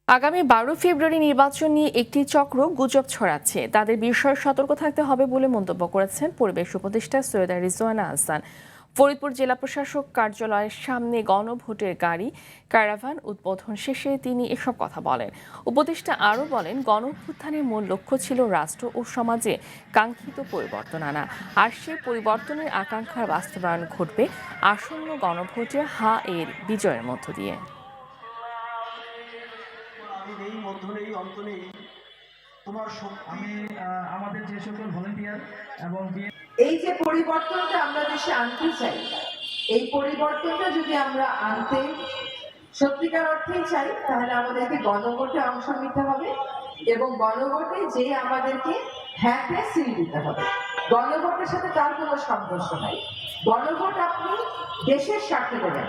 আগামী 12 ফেব্রুয়ারি নির্বাচন নিয়ে একটি চক্র গুজব ছড়াচ্ছে, তাদের বিষয়ে সতর্ক থাকতে হবে বলে মন্তব্য করেছেন পরিবেশ উপদেষ্টা সৈয়দা রিজওয়ানা হাসান। ফরিদপুর জেলা প্রশাসক কার্যালয়ের সামনে গণভোটের গাড়ি ক্যারাভান উদ্বোধন শেষে তিনি এসব কথা বলেন। উপদেষ্টা আরও বলেন, গণ অভ্যুত্থানের মূল লক্ষ্য ছিল রাষ্ট্র ও সমাজে কাঙ্ক্ষিত পরিবর্তন আনা, আর সেই পরিবর্তনের আকাঙ্ক্ষার বাস্তবায়ন ঘটবে আসন্ন গণভোটে হা এর বিজয়ের মধ্য দিয়ে। আমি আমাদের যে সকল ভলান্টিয়ার এবং এই যে পরিবর্তনটা আমরা দেশে আনতে চাই, এই পরিবর্তনটা যদি আমরা আনতে সত্যিকার অর্থেই চাই, তাহলে আমাদেরকে গণভোটে অংশ নিতে হবে এবং গণভোটে যে আমাদেরকে হ্যাঁ সিল দিতে হবে। গণভোটের সাথে তার কোনো সংঘর্ষ নাই। গণভোট আপনি দেশের স্বার্থে দেবেন।